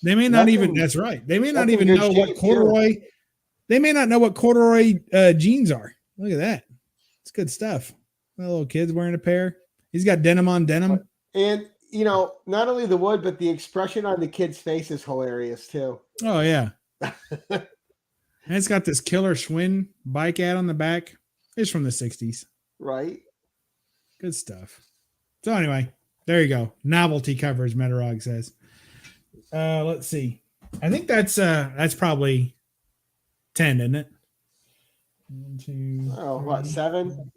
S3: They may not even, that's right. They may not even know what corduroy, they may not know what corduroy jeans are. Look at that. It's good stuff. My little kid's wearing a pair. He's got denim on denim.
S1: And, you know, not only the wood, but the expression on the kid's face is hilarious too.
S3: Oh, yeah. And it's got this killer Schwinn bike ad on the back. It's from the 60s.
S1: Right.
S3: Good stuff. So anyway, there you go. Novelty covers, Metarog says. Let's see. I think that's probably 10, isn't it? 1, 2,
S1: oh, what, 7?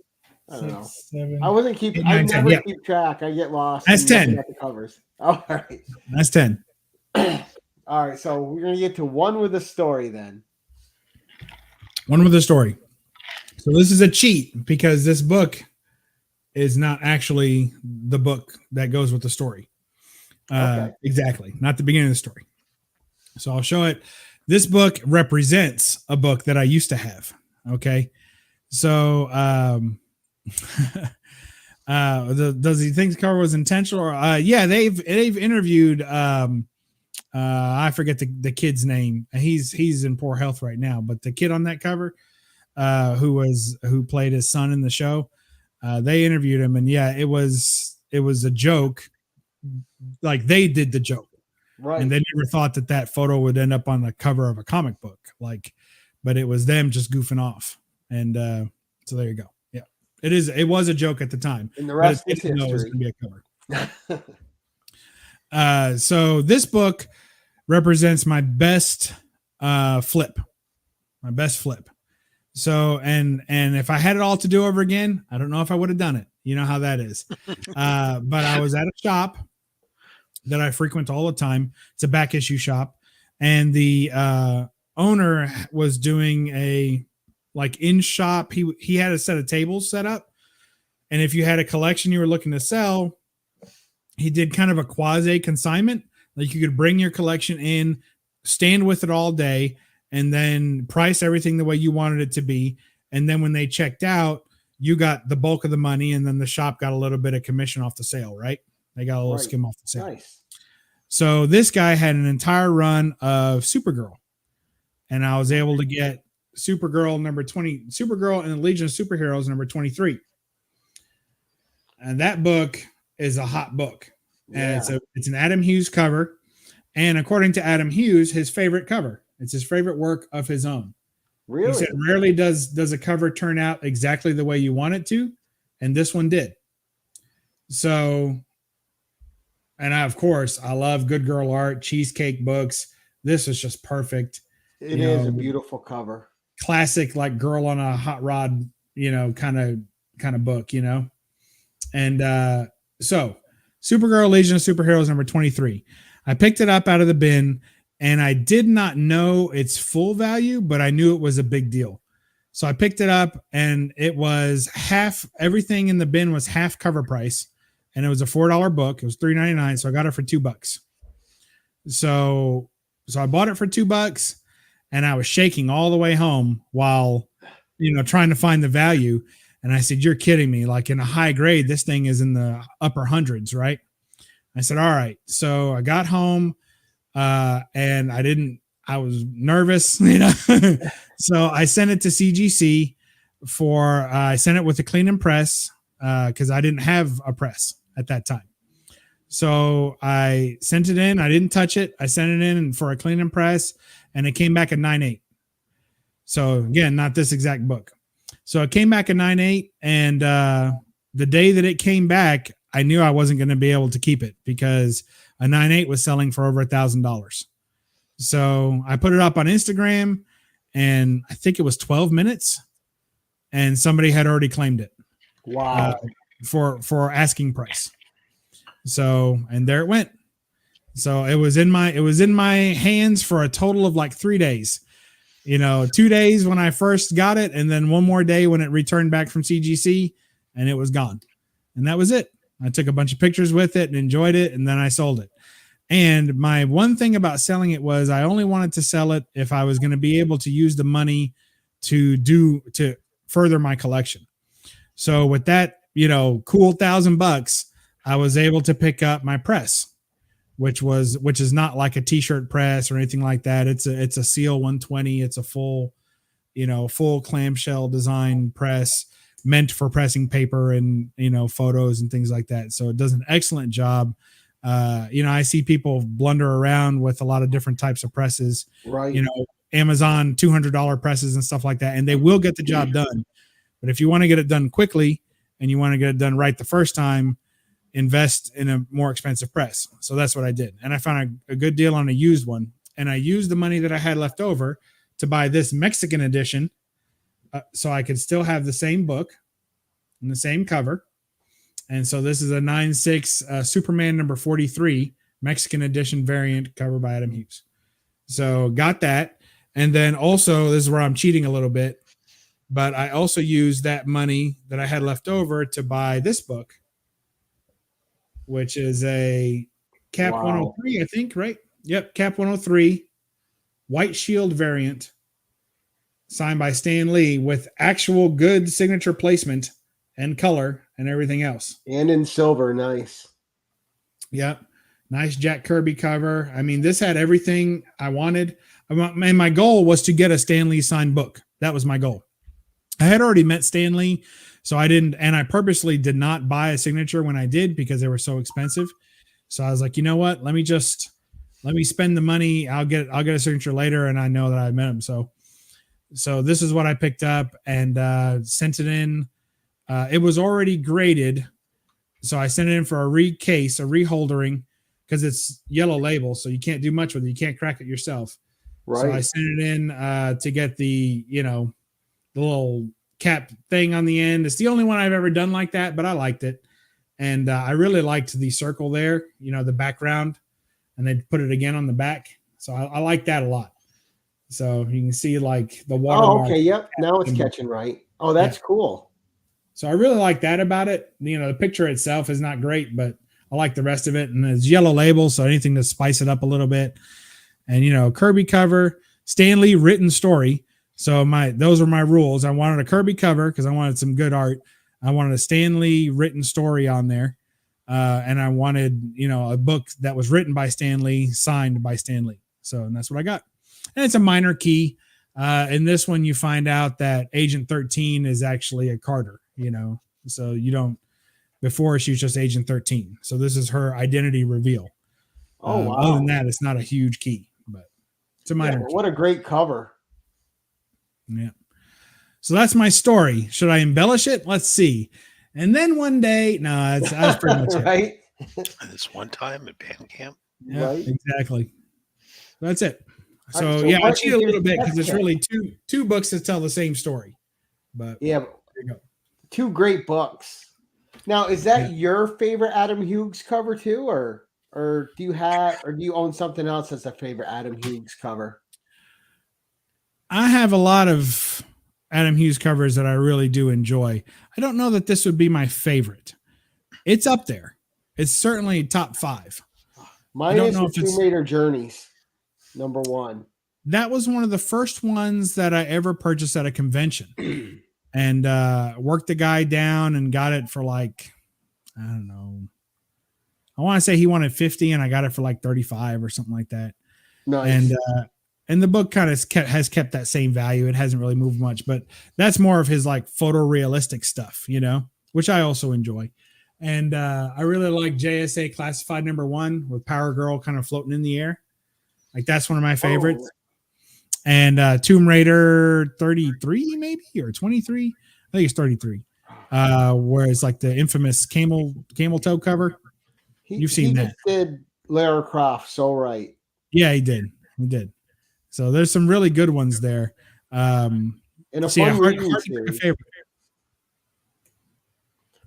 S1: I don't know.
S3: 7.
S1: I wasn't keeping. I never keep track. I get lost.
S3: That's 10.
S1: At the covers. All right.
S3: That's 10.
S1: All right. So we're gonna get to one with a story then.
S3: One with a story. So this is a cheat because this book is not actually the book that goes with the story.
S1: Okay.
S3: Exactly. Not the beginning of the story. So I'll show it. This book represents a book that I used to have. Okay. So, does he think the cover was intentional or, yeah, they've interviewed, I forget the kid's name. He's in poor health right now, but the kid on that cover, who played his son in the show, they interviewed him, and yeah, it was a joke. Like they did the joke, right? And they never thought that photo would end up on the cover of a comic book, but it was them just goofing off, and so there you go. Yeah, it was a joke at the time,
S1: and the rest is history.
S3: It was going to be a cover. So this book represents my best flip. So, and if I had it all to do over again, I don't know if I would have done it. You know how that is. But I was at a shop that I frequent all the time. It's a back issue shop. And the owner was doing a in shop. He had a set of tables set up. And if you had a collection you were looking to sell, he did kind of a quasi consignment. Like you could bring your collection in, stand with it all day, and then price everything the way you wanted it to be. And then when they checked out, you got the bulk of the money, and then the shop got a little bit of commission off the sale, right? They got a little skim off the sale. Nice. So this guy had an entire run of Supergirl, and I was able to get Supergirl number 20, Supergirl and the Legion of Superheroes number 23. And that book is a hot book. And it's an Adam Hughes cover. And according to Adam Hughes, his favorite cover. It's his favorite work of his own. Really? He said rarely does a cover turn out exactly the way you want it to, and this one did. So, and of course, I love Good Girl art, cheesecake books. This is just perfect.
S1: It is a beautiful cover.
S3: Classic, like girl on a hot rod, kind of book, And so, Supergirl Legion of Superheroes number 23. I picked it up out of the bin. And I did not know its full value, but I knew it was a big deal. So I picked it up, and it was half. Everything in the bin was half cover price, and it was a $4 book. It was $3.99, so I got it for $2. So I bought it for $2, and I was shaking all the way home while, trying to find the value. And I said, "You're kidding me! Like in a high grade, this thing is in the upper hundreds, right?" I said, "All right." So I got home. And I was nervous, so I sent it to CGC I sent it with a clean and press, cause I didn't have a press at that time. So I sent it in, I didn't touch it. I sent it in for a clean and press, and it came back at 9.8. So again, not this exact book. So it came back at 9.8. And, the day that it came back, I knew I wasn't going to be able to keep it because a 9.8 was selling for over $1,000. So I put it up on Instagram, and I think it was 12 minutes, and somebody had already claimed it.
S1: Wow.
S3: For asking price. So, and there it went. So it was in my hands for a total of like 3 days. 2 days when I first got it, and then one more day when it returned back from CGC, and it was gone. And that was it. I took a bunch of pictures with it and enjoyed it, and then I sold it. And my one thing about selling it was I only wanted to sell it if I was going to be able to use the money to further my collection. So with that, cool $1,000, I was able to pick up my press, which is not like a t-shirt press or anything like that. It's a Seal 120. It's a full clamshell design press meant for pressing paper and, photos and things like that. So it does an excellent job. I see people blunder around with a lot of different types of presses,
S1: Right.
S3: Amazon $200 presses and stuff like that. And they will get the job done. But if you want to get it done quickly and you want to get it done right the first time, invest in a more expensive press. So that's what I did. And I found a good deal on a used one. And I used the money that I had left over to buy this Mexican edition. So I could still have the same book and the same cover. And so this is a 9/6 Superman number 43 Mexican edition variant cover by Adam Hughes. So got that. And then also, this is where I'm cheating a little bit, but I also used that money that I had left over to buy this book, which is a Cap 103, I think, right? Yep, Cap 103, White Shield variant, signed by Stan Lee with actual good signature placement and color and everything else.
S1: And in silver, nice.
S3: Yep, nice Jack Kirby cover. I mean, this had everything I wanted. And my goal was to get a Stan Lee signed book. That was my goal. I had already met Stan Lee, so I didn't, and I purposely did not buy a signature when I did because they were so expensive. So I was like, you know what? Let me spend the money. I'll get a signature later, and I know that I met him. So this is what I picked up and sent it in. It was already graded, so I sent it in for a reholdering, because it's yellow label, so you can't do much with it. You can't crack it yourself. Right. So I sent it in to get the the little cap thing on the end. It's the only one I've ever done like that, but I liked it. And I really liked the circle there, the background, and they put it again on the back. So I like that a lot. So you can see like the watermark.
S1: Oh, okay. Yep. Now it's catching right. Oh, that's cool.
S3: So I really like that about it. The picture itself is not great, but I like the rest of it. And it's yellow label, so anything to spice it up a little bit. And, Kirby cover, Stan Lee written story. So those are my rules. I wanted a Kirby cover because I wanted some good art. I wanted a Stan Lee written story on there. And I wanted, a book that was written by Stan Lee, signed by Stan Lee. So, and that's what I got. And it's a minor key. In this one, you find out that Agent 13 is actually a Carter, so you don't, before she was just Agent 13. So this is her identity reveal.
S1: Oh, wow.
S3: Other than that, it's not a huge key, but it's a minor key.
S1: What a great cover.
S3: Yeah. So that's my story. Should I embellish it? Let's see. And then one day, no, that's pretty much
S1: right?
S3: it.
S2: This one time at band camp.
S3: Yeah, right? Exactly. That's it. So,
S1: right, so
S3: yeah, I cheat a little bit because it's really two books that tell the same story. But
S1: yeah,
S3: there you go.
S1: Two great books. Now, is that your favorite Adam Hughes cover too, or do you own something else that's a favorite Adam Hughes cover?
S3: I have a lot of Adam Hughes covers that I really do enjoy. I don't know that this would be my favorite. It's up there. It's certainly top 5.
S1: Mine is the Tomb Raider Journeys, #1.
S3: That was one of the first ones that I ever purchased at a convention. And worked the guy down and got it for like, I don't know. I want to say he wanted 50 and I got it for like 35 or something like that. Nice. And the book kind of has kept that same value. It hasn't really moved much, but that's more of his like photorealistic stuff, which I also enjoy. And I really like JSA Classified #1 with Power Girl kind of floating in the air. Like that's one of my favorites. Oh. And Tomb Raider 33 maybe, or 23. I think it's 33. Where it's like the infamous camel toe cover. You've seen that.
S1: He did Lara Croft so right.
S3: Yeah, he did. So there's some really good ones there.
S1: And a fun reading
S3: series.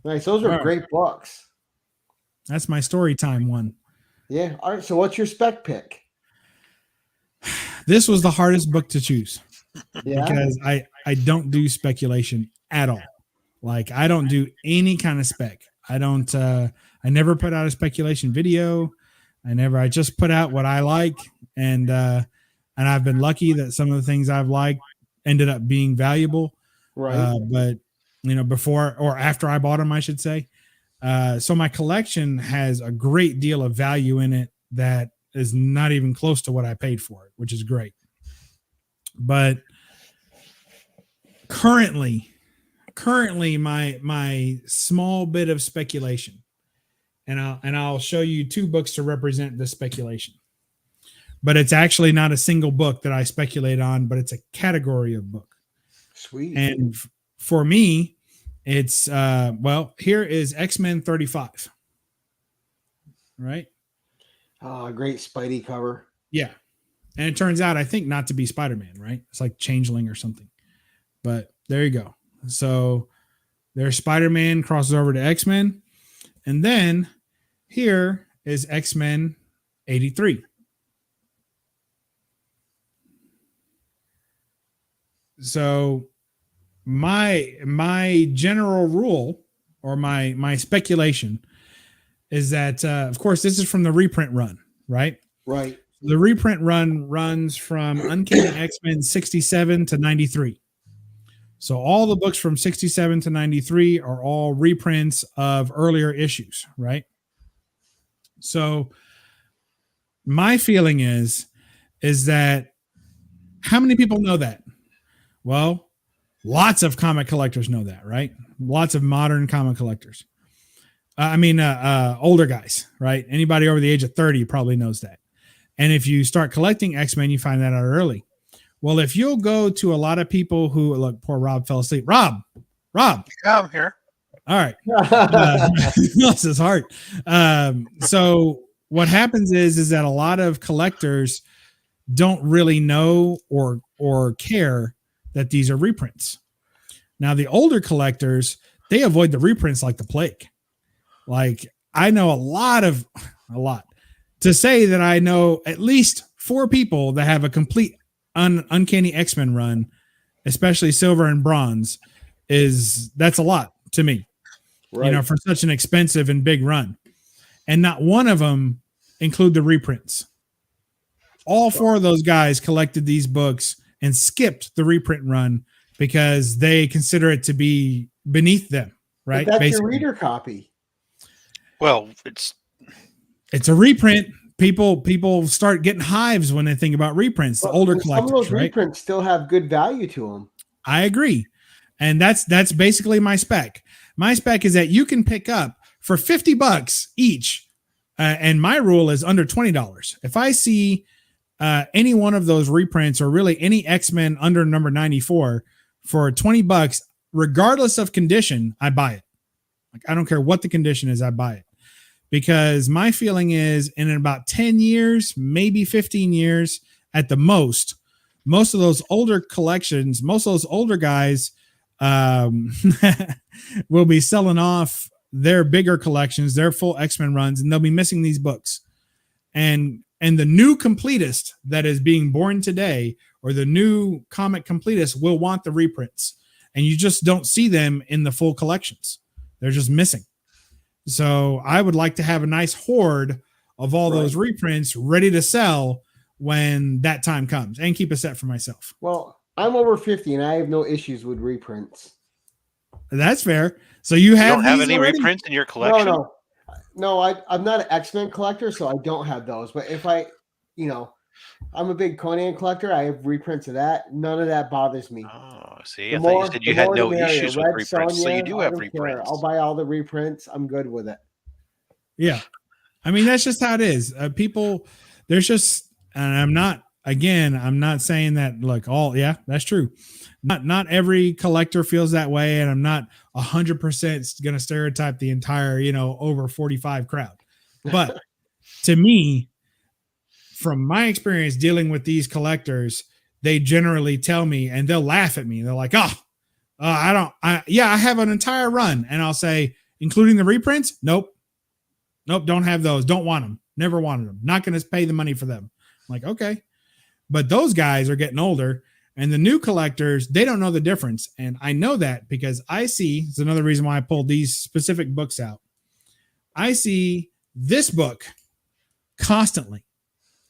S1: Nice. Those
S3: All
S1: are
S3: right.
S1: great books.
S3: That's my story time one.
S1: Yeah. All right. So what's your spec pick?
S3: This was the hardest book to choose
S1: Yeah.
S3: because I don't do speculation at all. Like I don't do any kind of spec. I don't I never put out a speculation video. I just put out what I like, and I've been lucky that some of the things I've liked ended up being valuable.
S1: Right.
S3: But before or after I bought them, I should say. So my collection has a great deal of value in it that is not even close to what I paid for it, which is great. But currently my small bit of speculation, and I'll show you two books to represent the speculation. But it's actually not a single book that I speculate on, but it's a category of book.
S1: Sweet.
S3: And for me, it's here is X-Men 35. Right?
S1: Oh, great Spidey cover.
S3: Yeah. And it turns out, I think, not to be Spider-Man, right? It's like Changeling or something. But there you go. So there's Spider-Man crosses over to X-Men. And then here is X-Men 83. So my general rule, or my speculation, is that of course this is from the reprint run, right?
S1: Right.
S3: The reprint run runs from Uncanny X-Men 67 to 93. So all the books from 67 to 93 are all reprints of earlier issues, right? So my feeling is that how many people know that? Well, lots of comic collectors know that, right? Lots of modern comic collectors. Older guys, right? Anybody over the age of 30 probably knows that. And if you start collecting X-Men, you find that out early. Well, if you'll go to a lot of people who look, poor Rob fell asleep. Rob.
S2: Yeah, I'm here.
S3: All right. Bless his heart. So what happens is that a lot of collectors don't really know or care that these are reprints. Now, the older collectors, they avoid the reprints like the plague. Like I know a lot. To say that I know at least 4 people that have a complete Uncanny X-Men run, especially silver and bronze, that's a lot to me. Right. For such an expensive and big run. And not one of them include the reprints. All 4 of those guys collected these books and skipped the reprint run because they consider it to be beneath them, right?
S1: But that's basically your reader copy.
S2: Well, it's
S3: a reprint. People start getting hives when they think about reprints. The older collectors,
S1: some of those
S3: right?
S1: reprints still have good value to them.
S3: I agree, and that's basically my spec. My spec is that you can pick up for $50 each, and my rule is under $20. If I see any one of those reprints or really any X-Men under number 94 for $20, regardless of condition, I buy it. Like I don't care what the condition is, I buy it. Because my feeling is in about 10 years, maybe 15 years at the most of those older collections, most of those older guys will be selling off their bigger collections, their full X-Men runs, and they'll be missing these books. And the new completist that is being born today, or the new comic completist, will want the reprints. And you just don't see them in the full collections. They're just missing. So I would like to have a nice hoard of all those reprints ready to sell when that time comes, and keep a set for myself.
S1: Well, I'm over 50 and I have no issues with reprints.
S3: That's fair. So you don't
S2: have any already? Reprints in your collection?
S1: No, I'm not an X-Men collector, so I don't have those. But if I'm a big Conan collector. I have reprints of that. None of that bothers me.
S2: Oh, see, I thought you said you had no issues with reprints, so you do have reprints.
S1: I'll buy all the reprints. I'm good with it.
S3: Yeah. I mean, that's just how it is. People, there's just, and I'm not saying that, look, that's true. Not every collector feels that way, and I'm not 100% going to stereotype the entire, over 45 crowd. But to me, from my experience dealing with these collectors, they generally tell me, and they'll laugh at me. They're like, I have an entire run. And I'll say, including the reprints. Nope. Don't have those. Don't want them. Never wanted them. Not going to pay the money for them. I'm like, okay. But those guys are getting older, and the new collectors, they don't know the difference. And I know that because I see, it's another reason why I pulled these specific books out. I see this book constantly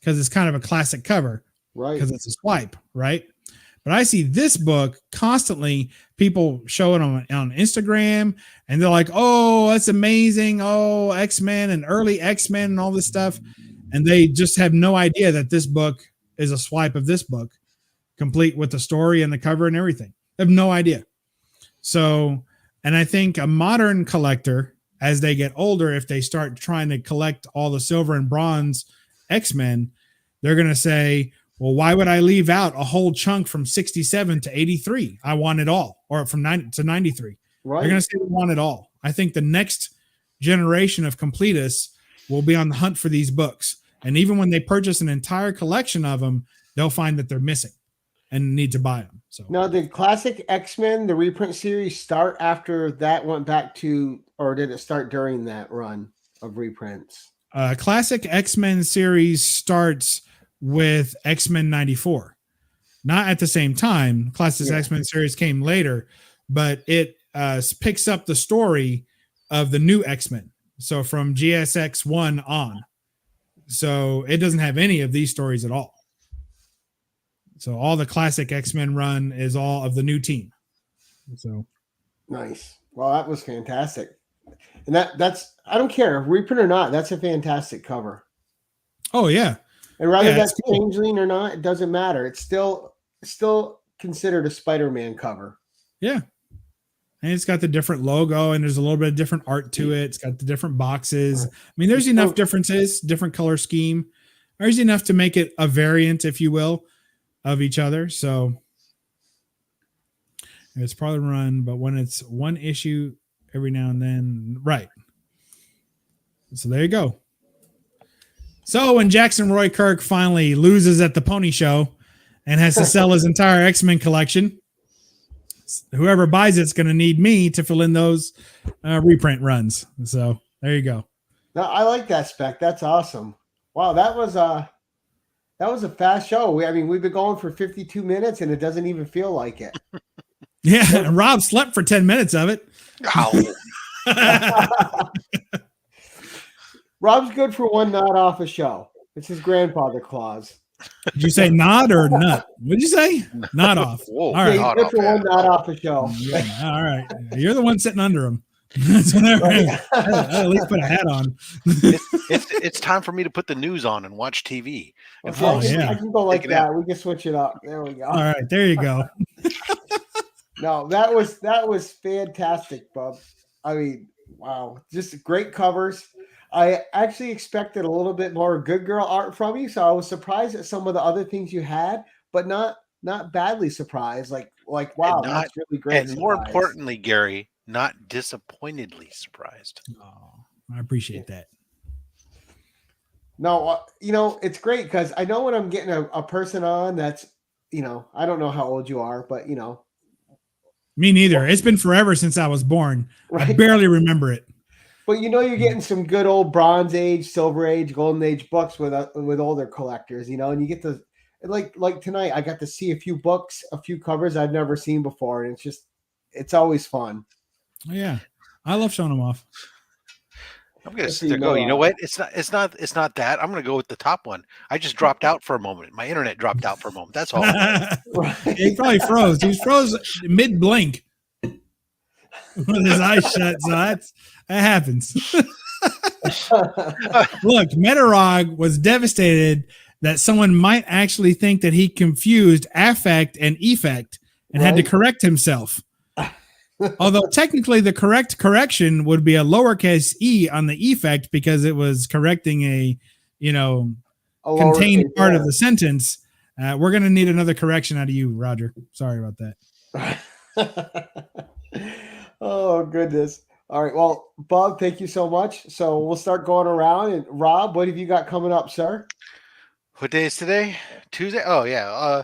S3: because it's kind of a classic cover,
S1: Right.
S3: because it's a swipe, right? But I see this book constantly, people show it on Instagram, and they're like, oh, that's amazing. Oh, X-Men and early X-Men and all this stuff. And they just have no idea that this book is a swipe of this book, complete with the story and the cover and everything. They have no idea. So, and I think a modern collector, as they get older, if they start trying to collect all the silver and bronze X-Men, they're going to say, well, why would I leave out a whole chunk from 67 to 83? I want it all, or from 90 to 93.
S1: Right.
S3: They're going to say they want it all. I think the next generation of completists will be on the hunt for these books. And even when they purchase an entire collection of them, they'll find that they're missing and need to buy them. So
S1: now, did classic X-Men, the reprint series, start after that went back to, or did it start during that run of reprints?
S3: Classic X-Men series starts with X-Men 94. Not at the same time. Classic X-Men series came later, but it picks up the story of the new X-Men. So from GSX 1 on. So it doesn't have any of these stories at all. So all the classic X-Men run is all of the new team. So
S1: nice. Well, that was fantastic. And that's, I don't care, reprint or not, that's a fantastic cover.
S3: Oh yeah.
S1: And rather that's
S3: cool.
S1: Changeling or not, it doesn't matter. It's still considered a Spider-Man cover.
S3: Yeah. And it's got the different logo, and there's a little bit of different art to it. It's got the different boxes. I mean, there's enough differences, different color scheme. There's enough to make it a variant, if you will, of each other. So it's probably run, but when it's one issue every now and then, right. So there you go. So when Jackson Roy Kirk finally loses at the pony show and has to sell his entire X-Men collection, whoever buys it's going to need me to fill in those reprint runs. So there you go.
S1: No, I like that spec. That's awesome. Wow, that was a fast show. We've been going for 52 minutes and it doesn't even feel like it.
S3: Yeah, and Rob slept for 10 minutes of it.
S1: Rob's good for one nod off a show. It's his grandfather clause.
S3: Did you say nod or nut? What did you say? Nod off.
S2: Whoa,
S3: all right.
S1: Yeah, good for one nod off a show.
S3: Yeah, all right. You're the one sitting under him. That's whatever. At least put a hat on.
S2: It's time for me to put the news on and watch TV. And
S1: I can go like that. We can switch it up. There we go.
S3: All right, there you go.
S1: No, that was fantastic, Bub. I mean, wow, just great covers. I actually expected a little bit more good girl art from you, so I was surprised at some of the other things you had, but not badly surprised. Like wow, that's really great.
S2: And more importantly, Gary, not disappointedly surprised.
S3: Oh, I appreciate that.
S1: No, it's great because I know when I'm getting a person on that's, I don't know how old you are, but
S3: Me neither. It's been forever since I was born. Right? I barely remember it.
S1: But you're getting some good old Bronze Age, Silver Age, Golden Age books with older collectors, and you get to like tonight. I got to see a few books, a few covers I've never seen before, and it's always fun.
S3: Oh, yeah, I love showing them off.
S2: I'm gonna sit there go. You know what? It's not that. I'm gonna go with the top one. I just dropped out for a moment. My internet dropped out for a moment. That's all.
S3: He probably froze. He froze mid blink with his eyes shut. So that happens. Look, Metarog was devastated that someone might actually think that he confused affect and effect and had to correct himself. Although technically the correct correction would be a lowercase e on the effect because it was correcting a contained part of the sentence. We're going to need another correction out of you, Roger. Sorry about
S1: that. Oh, goodness. All right. Well, Bob, thank you so much. So we'll start going around. And Rob, what have you got coming up, sir?
S2: What day is today? Tuesday? Oh, yeah.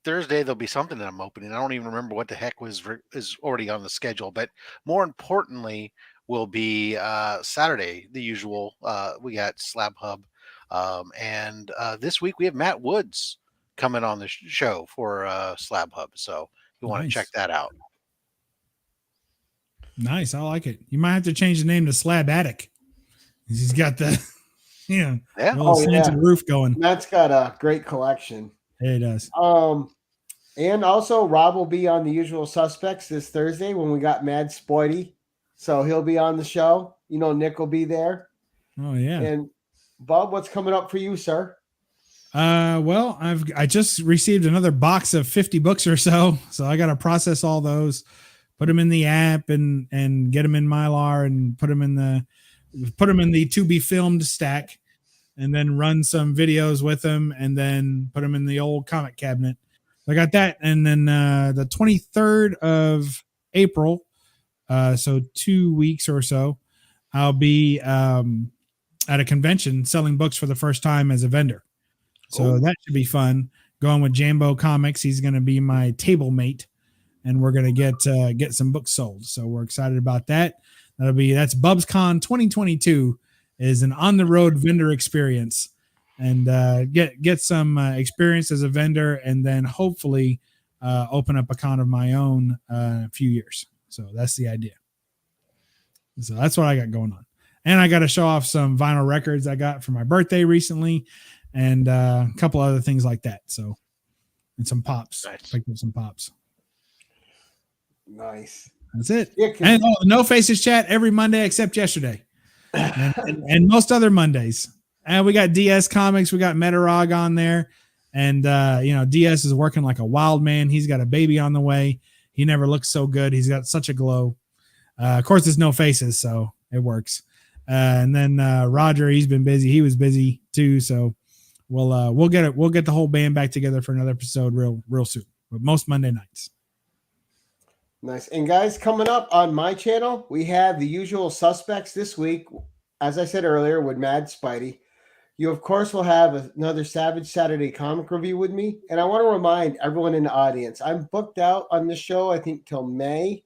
S2: Thursday, there'll be something that I'm opening. I don't even remember what the heck is already on the schedule. But more importantly, will be Saturday, the usual. We got Slab Hub. And this week we have Matt Woods coming on the show for Slab Hub. So you want to check that out.
S3: Nice. I like it. You might have to change the name to Slab Attic. He's got the little slanted roof going.
S1: Matt's got a great collection.
S3: Yeah, he does.
S1: And also Rob will be on The Usual Suspects this Thursday when we got Mad Spoity. So he'll be on the show. Nick will be there.
S3: Oh yeah.
S1: And Bob, what's coming up for you, sir?
S3: Well, I just received another box of 50 books or so I got to process all those, put them in the app and get them in Mylar and put them in the to be filmed stack, and then run some videos with them and then put them in the old comic cabinet. I got that, and then the 23rd of April, so 2 weeks or so, I'll be at a convention selling books for the first time as a vendor. So that should be fun. Going with Jambo Comics. He's going to be my table mate, and we're going to get some books sold. So we're excited about that. That's BubsCon 2022 is an on the road vendor experience, and get some experience as a vendor, and then hopefully open up a con of my own in a few years. So that's the idea. So that's what I got going on. And I got to show off some vinyl records I got for my birthday recently, and a couple other things like that. So, and some pops.
S2: Nice.
S3: Picked up some pops.
S1: Nice.
S3: That's it.
S1: Yeah,
S3: and No Faces chat every Monday except yesterday, and most other Mondays. And we got DS Comics. We got Metarog on there, and DS is working like a wild man. He's got a baby on the way. He never looks so good. He's got such a glow. Of course, there's No Faces, so it works. And then Roger, he's been busy. He was busy too, so we'll get it. We'll get the whole band back together for another episode real soon. But most Monday nights.
S1: Nice. And guys, coming up on my channel, we have The Usual Suspects this week. As I said earlier, with Mad Spidey. You, of course, will have another Savage Saturday comic review with me. And I want to remind everyone in the audience, I'm booked out on this show, I think, till May.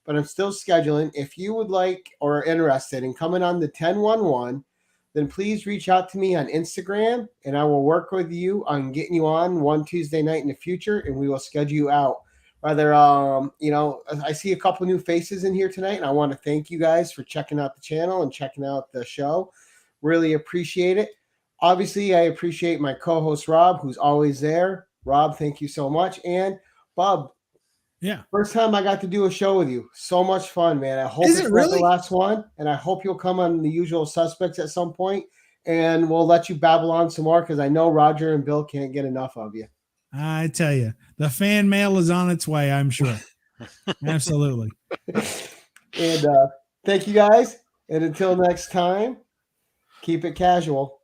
S1: But I'm still scheduling. If you would like or are interested in coming on the 1011, then please reach out to me on Instagram, and I will work with you on getting you on one Tuesday night in the future, and we will schedule you out. Whether, I see a couple new faces in here tonight, and I want to thank you guys for checking out the channel and checking out the show. Really appreciate it. Obviously, I appreciate my co-host, Rob, who's always there. Rob, thank you so much. And Bob,
S3: yeah,
S1: first time I got to do a show with you. So much fun, man. I hope
S3: it's
S1: not
S3: really
S1: the last one, and I hope you'll come on The Usual Suspects at some point, and we'll let you babble on some more because I know Roger and Bill can't get enough of you.
S3: I tell you, the fan mail is on its way, I'm sure. Absolutely.
S1: And thank you guys, and until next time, keep it casual.